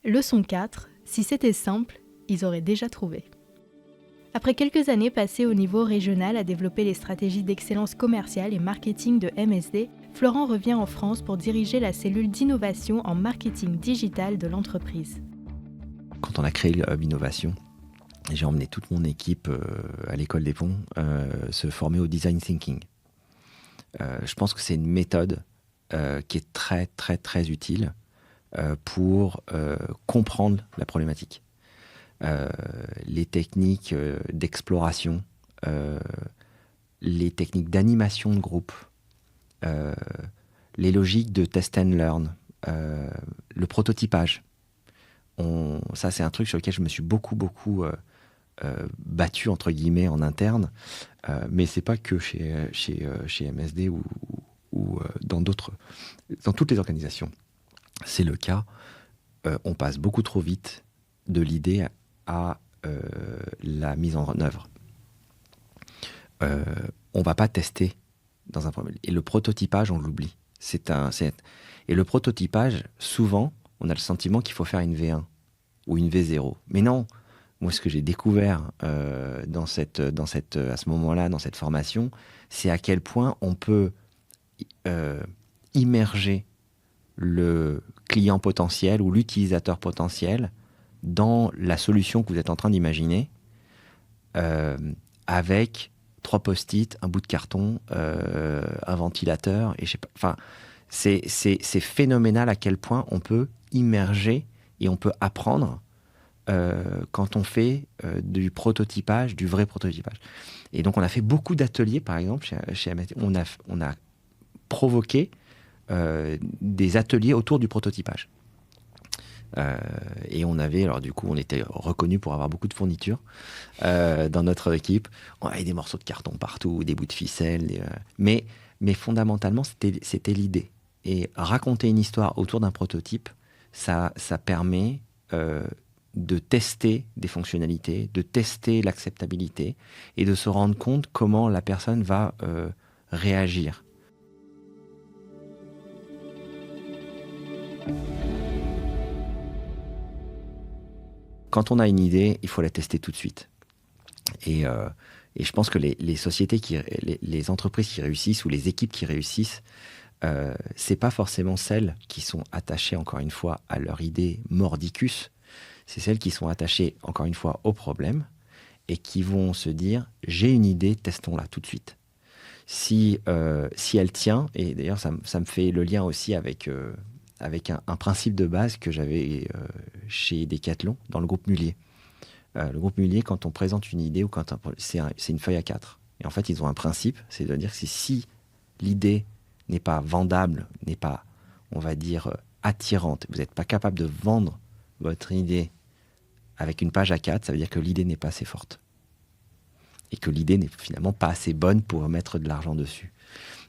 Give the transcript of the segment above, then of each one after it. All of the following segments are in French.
Leçon 4, si c'était simple, ils auraient déjà trouvé. Après quelques années passées au niveau régional à développer les stratégies d'excellence commerciale et marketing de MSD, Florent revient en France pour diriger la cellule d'innovation en marketing digital de l'entreprise. Quand on a créé le Hub Innovation, j'ai emmené toute mon équipe à l'école des ponts se former au design thinking. Je pense que c'est une méthode qui est très très très utile pour comprendre la problématique. Les techniques d'exploration, les techniques d'animation de groupe, les logiques de test and learn, le prototypage. Ça, c'est un truc sur lequel je me suis beaucoup battu, entre guillemets, en interne. Mais c'est pas que chez MSD ou dans toutes les organisations. C'est le cas. On passe beaucoup trop vite de l'idée à la mise en œuvre. On va pas tester dans un premier lieu. Et le prototypage, on l'oublie. Et le prototypage, souvent, on a le sentiment qu'il faut faire une V1 ou une V0. Mais non, moi, ce que j'ai découvert à ce moment-là, dans cette formation, c'est à quel point on peut immerger le client potentiel ou l'utilisateur potentiel dans la solution que vous êtes en train d'imaginer avec 3 post-it, un bout de carton, un ventilateur, et je sais pas. Enfin, c'est phénoménal à quel point on peut immerger et on peut apprendre quand on fait du prototypage, du vrai prototypage. Et donc, on a fait beaucoup d'ateliers, par exemple, chez MSD. On a provoqué des ateliers autour du prototypage. Et on avait, alors du coup, on était reconnu pour avoir beaucoup de fournitures dans notre équipe. On avait des morceaux de carton partout, des bouts de ficelle. Mais fondamentalement, c'était l'idée. Et raconter une histoire autour d'un prototype, ça permet de tester des fonctionnalités, de tester l'acceptabilité et de se rendre compte comment la personne va réagir. Quand on a une idée, il faut la tester tout de suite. Et je pense que les sociétés, les entreprises qui réussissent ou les équipes qui réussissent, c'est pas forcément celles qui sont attachées, encore une fois, à leur idée mordicus. C'est celles qui sont attachées, encore une fois, au problème et qui vont se dire « j'ai une idée, testons-la tout de suite ». Si elle tient, et d'ailleurs ça me fait le lien aussi avec un principe de base que j'avais chez Decathlon, dans le groupe Mullier. Le groupe Mullier, quand on présente une idée, ou c'est une feuille A4. Et en fait, ils ont un principe, c'est de dire que si l'idée n'est pas vendable, n'est pas, on va dire, attirante, vous n'êtes pas capable de vendre votre idée avec une page A4, ça veut dire que l'idée n'est pas assez forte. Et que l'idée n'est finalement pas assez bonne pour mettre de l'argent dessus.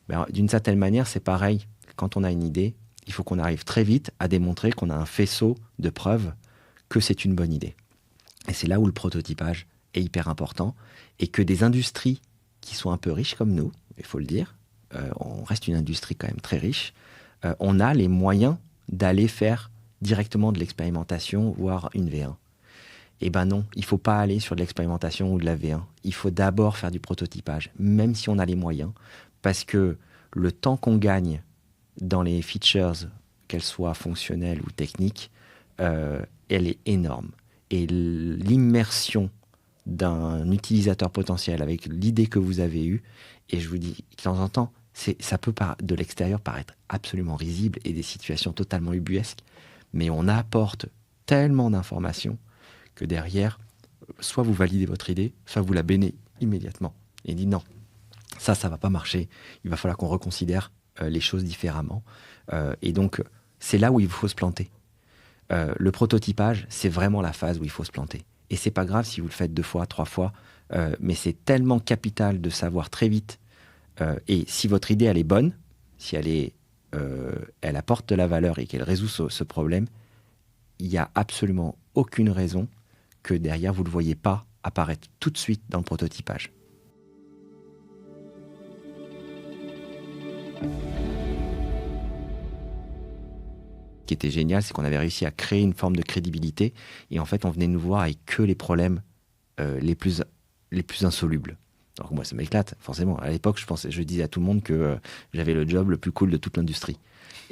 Mais d'une certaine manière, c'est pareil. Quand on a une idée, il faut qu'on arrive très vite à démontrer qu'on a un faisceau de preuves que c'est une bonne idée. Et c'est là où le prototypage est hyper important. Et que des industries qui sont un peu riches comme nous, il faut le dire, on reste une industrie quand même très riche, on a les moyens d'aller faire directement de l'expérimentation, voire une V1. Eh ben non, il ne faut pas aller sur de l'expérimentation ou de la V1. Il faut d'abord faire du prototypage, même si on a les moyens, parce que le temps qu'on gagne dans les features, qu'elles soient fonctionnelles ou techniques, elle est énorme. Et l'immersion d'un utilisateur potentiel avec l'idée que vous avez eue, et je vous dis, de temps en temps, ça peut de l'extérieur paraître absolument risible et des situations totalement ubuesques, mais on apporte tellement d'informations que derrière, soit vous validez votre idée, soit vous la bannez immédiatement. Et dites non, ça va pas marcher, il va falloir qu'on reconsidère les choses différemment. Et donc, c'est là où il faut se planter. Le prototypage, c'est vraiment la phase où il faut se planter. Et c'est pas grave si vous le faites 2 fois, 3 fois, mais c'est tellement capital de savoir très vite. Et si votre idée, elle est bonne, si elle apporte de la valeur et qu'elle résout ce problème, il n'y a absolument aucune raison que derrière, vous ne le voyez pas apparaître tout de suite dans le prototypage. qui était génial, c'est qu'on avait réussi à créer une forme de crédibilité. Et en fait, on venait nous voir avec que les problèmes les plus insolubles. Alors moi, ça m'éclate, forcément. À l'époque, je disais à tout le monde que j'avais le job le plus cool de toute l'industrie.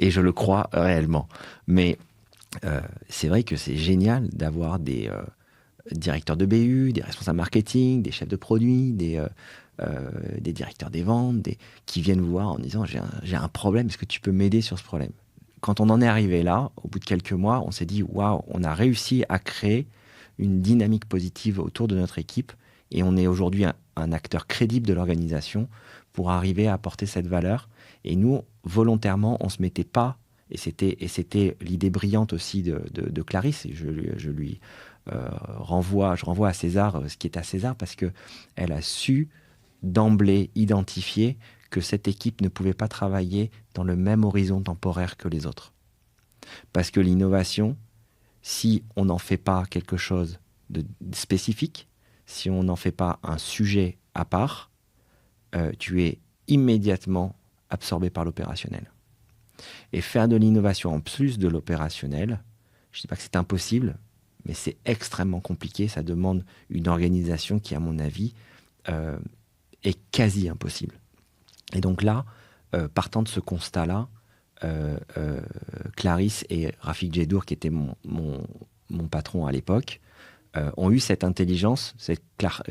Et je le crois réellement. Mais c'est vrai que c'est génial d'avoir des directeurs de BU, des responsables marketing, des chefs de produits, des directeurs des ventes, qui viennent vous voir en disant j'ai un problème, est-ce que tu peux m'aider sur ce problème? Quand on en est arrivé là, au bout de quelques mois, on s'est dit waouh, on a réussi à créer une dynamique positive autour de notre équipe et on est aujourd'hui un acteur crédible de l'organisation pour arriver à apporter cette valeur. Et nous, volontairement, on ne se mettait pas, et c'était l'idée brillante aussi de Clarisse, et je lui renvoie à César ce qui est à César, parce qu'elle a su d'emblée identifier que cette équipe ne pouvait pas travailler dans le même horizon temporaire que les autres. Parce que l'innovation, si on n'en fait pas quelque chose de spécifique, si on n'en fait pas un sujet à part, tu es immédiatement absorbé par l'opérationnel. Et faire de l'innovation en plus de l'opérationnel, je ne dis pas que c'est impossible, mais c'est extrêmement compliqué. Ça demande une organisation qui, à mon avis, est quasi impossible. Et donc là, partant de ce constat-là, Clarisse et Rafik Djedour, qui était mon patron à l'époque, ont eu cette intelligence, cette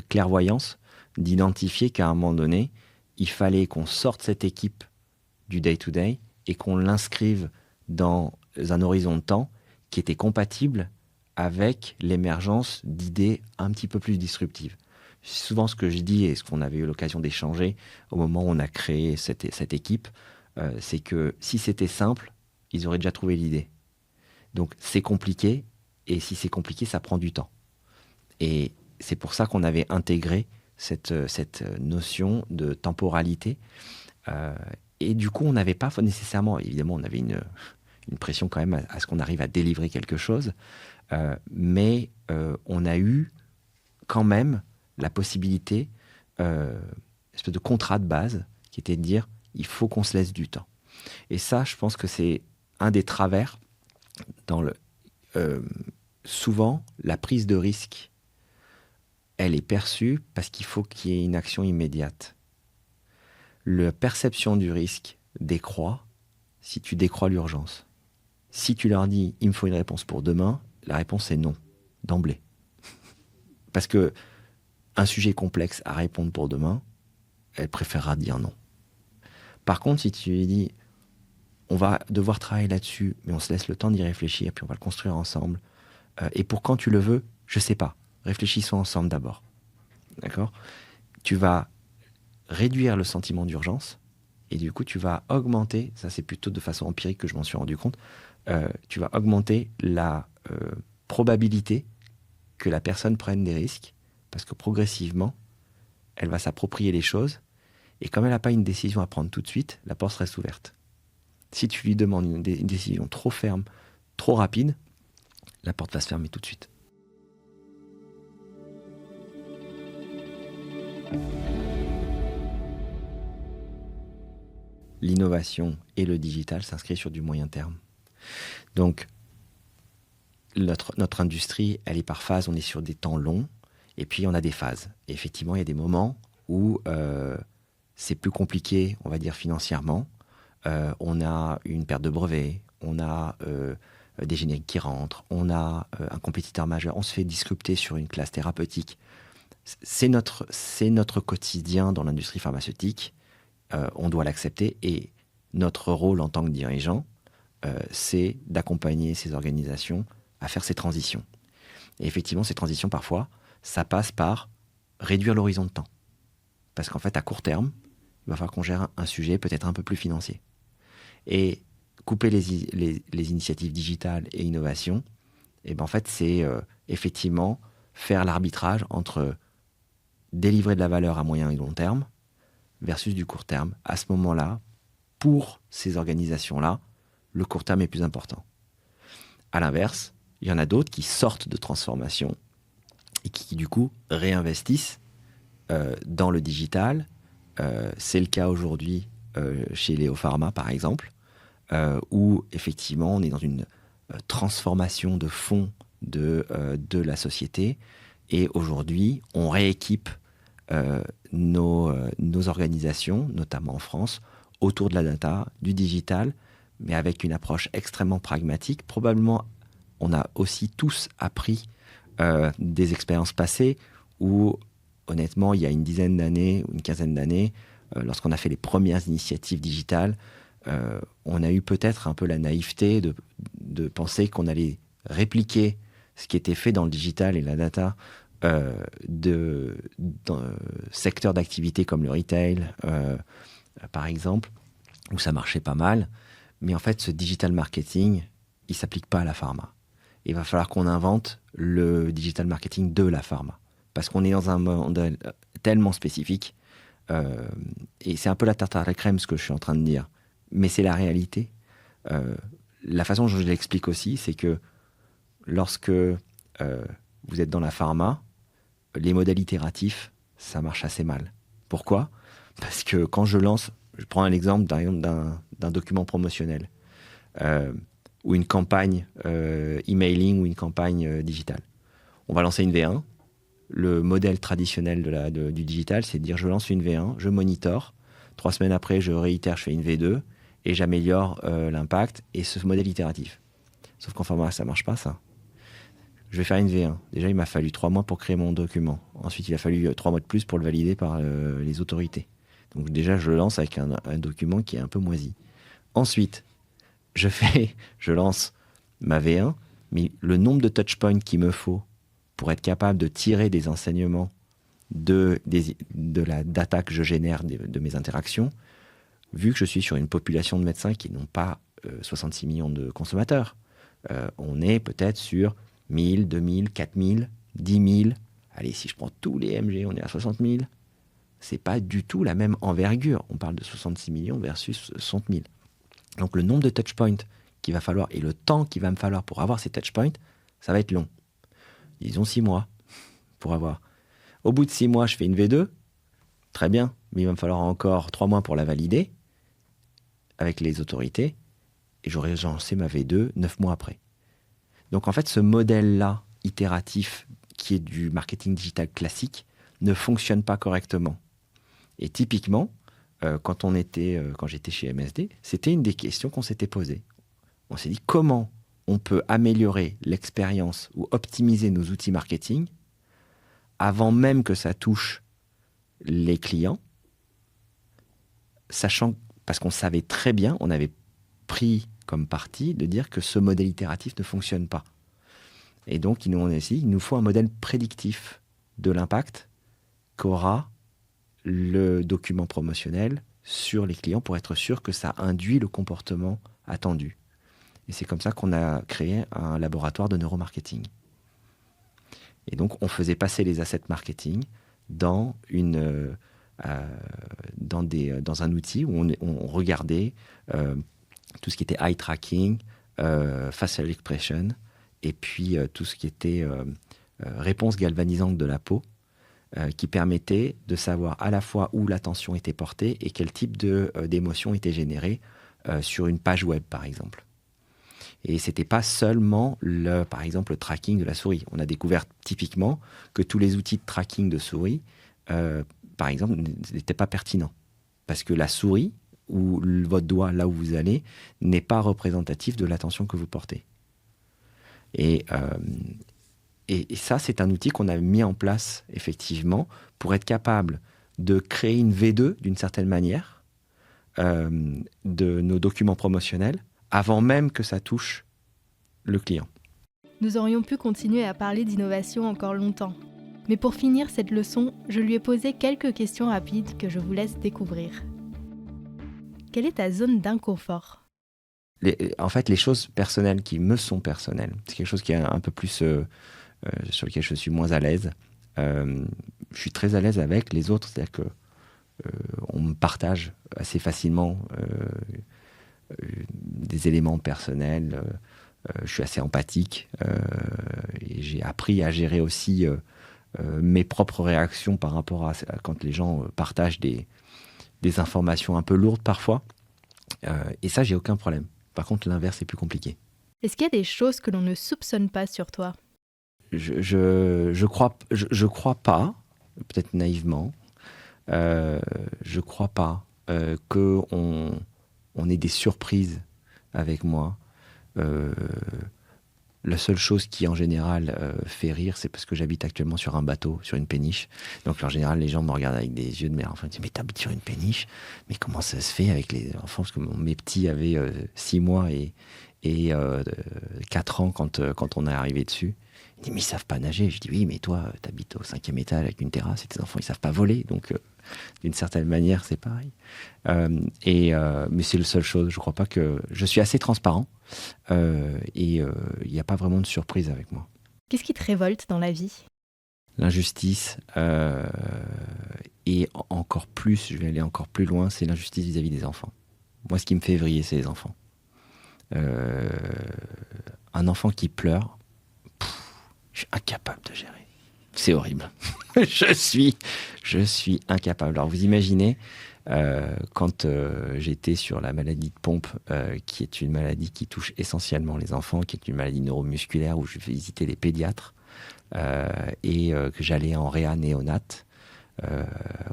clairvoyance d'identifier qu'à un moment donné, il fallait qu'on sorte cette équipe du day-to-day et qu'on l'inscrive dans un horizon de temps qui était compatible avec l'émergence d'idées un petit peu plus disruptives. Souvent, ce que je dis et ce qu'on avait eu l'occasion d'échanger au moment où on a créé cette équipe, c'est que si c'était simple, ils auraient déjà trouvé l'idée. Donc, c'est compliqué, et si c'est compliqué, ça prend du temps. Et c'est pour ça qu'on avait intégré cette notion de temporalité. Et du coup, on n'avait pas nécessairement, évidemment, on avait une pression quand même à ce qu'on arrive à délivrer quelque chose, mais on a eu quand même la possibilité, une espèce de contrat de base, qui était de dire, il faut qu'on se laisse du temps. Et ça, je pense que c'est un des travers souvent, la prise de risque, elle est perçue parce qu'il faut qu'il y ait une action immédiate. La perception du risque décroît si tu décroît l'urgence. Si tu leur dis « il me faut une réponse pour demain », la réponse est non, d'emblée. Parce que un sujet complexe à répondre pour demain, elle préférera dire non. Par contre, si tu lui dis « on va devoir travailler là-dessus, mais on se laisse le temps d'y réfléchir, puis on va le construire ensemble, et pour quand tu le veux, je sais pas. Réfléchissons ensemble d'abord. » D'accord ? Tu vas réduire le sentiment d'urgence, et du coup, tu vas augmenter, ça c'est plutôt de façon empirique que je m'en suis rendu compte, tu vas augmenter la probabilité que la personne prenne des risques, parce que progressivement, elle va s'approprier les choses, et comme elle n'a pas une décision à prendre tout de suite, la porte reste ouverte. Si tu lui demandes une décision trop ferme, trop rapide, la porte va se fermer tout de suite. L'innovation et le digital s'inscrivent sur du moyen terme. Donc, notre industrie, elle est par phase, on est sur des temps longs, et puis on a des phases. Et effectivement, il y a des moments où c'est plus compliqué, on va dire financièrement. On a une perte de brevets, on a des génériques qui rentrent, on a un compétiteur majeur, on se fait disrupter sur une classe thérapeutique. C'est notre quotidien dans l'industrie pharmaceutique. On doit l'accepter, et notre rôle en tant que dirigeant, c'est d'accompagner ces organisations à faire ces transitions. Et effectivement, ces transitions, parfois, ça passe par réduire l'horizon de temps. Parce qu'en fait, à court terme, il va falloir qu'on gère un sujet peut-être un peu plus financier. Et couper les initiatives digitales et innovation, et ben en fait, c'est effectivement faire l'arbitrage entre délivrer de la valeur à moyen et long terme versus du court terme. À ce moment-là, pour ces organisations-là, le court terme est plus important. À l'inverse, il y en a d'autres qui sortent de transformation et qui, du coup, réinvestissent dans le digital. C'est le cas aujourd'hui chez Léo Pharma, par exemple, où, effectivement, on est dans transformation de fond de la société. Et aujourd'hui, on rééquipe nos organisations, notamment en France, autour de la data, du digital, mais avec une approche extrêmement pragmatique. Probablement, on a aussi tous appris des expériences passées où, honnêtement, il y a une dizaine d'années ou une quinzaine d'années, lorsqu'on a fait les premières initiatives digitales, on a eu peut-être un peu la naïveté de penser qu'on allait répliquer ce qui était fait dans le digital et la data dans secteurs d'activité comme le retail, par exemple, où ça marchait pas mal. Mais en fait, ce digital marketing, il ne s'applique pas à la pharma. Il va falloir qu'on invente le digital marketing de la pharma. Parce qu'on est dans un monde tellement spécifique. Et c'est un peu la tarte à la crème, ce que je suis en train de dire. Mais c'est la réalité. La façon dont je l'explique aussi, c'est que lorsque vous êtes dans la pharma, les modèles itératifs, ça marche assez mal. Pourquoi ? Parce que quand je prends un exemple d'un document promotionnel ou une campagne emailing ou une campagne digitale. On va lancer une V1. Le modèle traditionnel du digital, c'est de dire je lance une V1, je monitore. 3 semaines après, je réitère, je fais une V2 et j'améliore l'impact et ce modèle itératif. Sauf qu'en pharma, ça ne marche pas, ça. Je vais faire une V1. Déjà, il m'a fallu 3 mois pour créer mon document. Ensuite, il a fallu 3 mois de plus pour le valider par les autorités. Donc déjà, je le lance avec un document qui est un peu moisi. Ensuite, je lance ma V1, mais le nombre de touchpoints qu'il me faut pour être capable de tirer des enseignements de la data que je génère de mes interactions, vu que je suis sur une population de médecins qui n'ont pas 66 millions de consommateurs, on est peut-être sur 1000, 2000, 4000, 10 000. Allez, si je prends tous les MG, on est à 60 000. C'est pas du tout la même envergure. On parle de 66 millions versus 60 000. Donc le nombre de touchpoints qu'il va falloir et le temps qu'il va me falloir pour avoir ces touchpoints, ça va être long. Disons 6 mois pour avoir. Au bout de 6 mois, je fais une V2. Très bien, mais il va me falloir encore 3 mois pour la valider avec les autorités. Et j'aurai lancé ma V2 9 mois après. Donc en fait, ce modèle-là, itératif, qui est du marketing digital classique, ne fonctionne pas correctement. Et typiquement, quand j'étais chez MSD, c'était une des questions qu'on s'était posées. On s'est dit comment on peut améliorer l'expérience ou optimiser nos outils marketing avant même que ça touche les clients, parce qu'on savait très bien, on avait pris comme parti de dire que ce modèle itératif ne fonctionne pas. Et donc, il nous faut un modèle prédictif de l'impact qu'aura le document promotionnel sur les clients pour être sûr que ça induit le comportement attendu. Et c'est comme ça qu'on a créé un laboratoire de neuromarketing. Et donc, on faisait passer les assets marketing dans un outil où on regardait tout ce qui était eye tracking, facial expression, et puis tout ce qui était réponse galvanisante de la peau, qui permettait de savoir à la fois où l'attention était portée et quel type d'émotion était générée sur une page web, par exemple. Et ce n'était pas seulement, par exemple, le tracking de la souris. On a découvert typiquement que tous les outils de tracking de souris, par exemple, n'étaient pas pertinents. Parce que la souris, ou votre doigt là où vous allez, n'est pas représentatif de l'attention que vous portez. Et ça, c'est un outil qu'on a mis en place, effectivement, pour être capable de créer une V2, d'une certaine manière, de nos documents promotionnels, avant même que ça touche le client. Nous aurions pu continuer à parler d'innovation encore longtemps. Mais pour finir cette leçon, je lui ai posé quelques questions rapides que je vous laisse découvrir. Quelle est ta zone d'inconfort ? En fait, les choses personnelles qui me sont personnelles, c'est quelque chose qui est un peu plus sur lequel je suis moins à l'aise. Je suis très à l'aise avec les autres, c'est-à-dire que on me partage assez facilement des éléments personnels. Je suis assez empathique et j'ai appris à gérer aussi mes propres réactions par rapport à quand les gens partagent des informations un peu lourdes parfois. Et ça, j'ai aucun problème. Par contre, l'inverse est plus compliqué. Est-ce qu'il y a des choses que l'on ne soupçonne pas sur toi? Je crois pas, peut-être naïvement, je crois pas qu'on on ait des surprises avec moi. Euh, La seule chose qui, en général, fait rire, c'est parce que j'habite actuellement sur un bateau, sur une péniche. Donc, en général, les gens me regardent avec des yeux de merde. Enfin, ils disent, mais t'habites sur une péniche? Mais comment ça se fait avec les enfants? Parce que mes petits avaient 6 mois et 4 ans quand on est arrivé dessus. Ils disent, mais ils savent pas nager. Je dis, oui, mais toi, t'habites au 5e étage avec une terrasse et tes enfants, ils savent pas voler. Donc, d'une certaine manière, c'est pareil. Mais c'est la seule chose. Je crois pas que... Je suis assez transparent. Il n'y a pas vraiment de surprise avec moi. Qu'est-ce qui te révolte dans la vie? L'injustice, et encore plus, je vais aller encore plus loin, c'est l'injustice vis-à-vis des enfants. Moi, ce qui me fait vriller, c'est les enfants. Un enfant qui pleure, je suis incapable de gérer. C'est horrible. je suis incapable. Alors, vous imaginez, quand j'étais sur la maladie de Pompe, qui est une maladie qui touche essentiellement les enfants, qui est une maladie neuromusculaire où je visitais les pédiatres, que j'allais en réa néonate,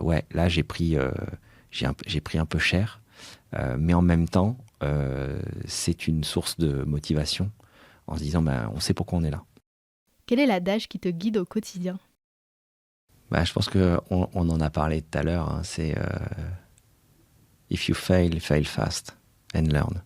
ouais, là j'ai pris un peu cher, mais en même temps, c'est une source de motivation en se disant, ben, on sait pourquoi on est là. Quel est l'adage qui te guide au quotidien? Bah, je pense qu'on en a parlé tout à l'heure, hein, c'est If you fail, fail fast and learn.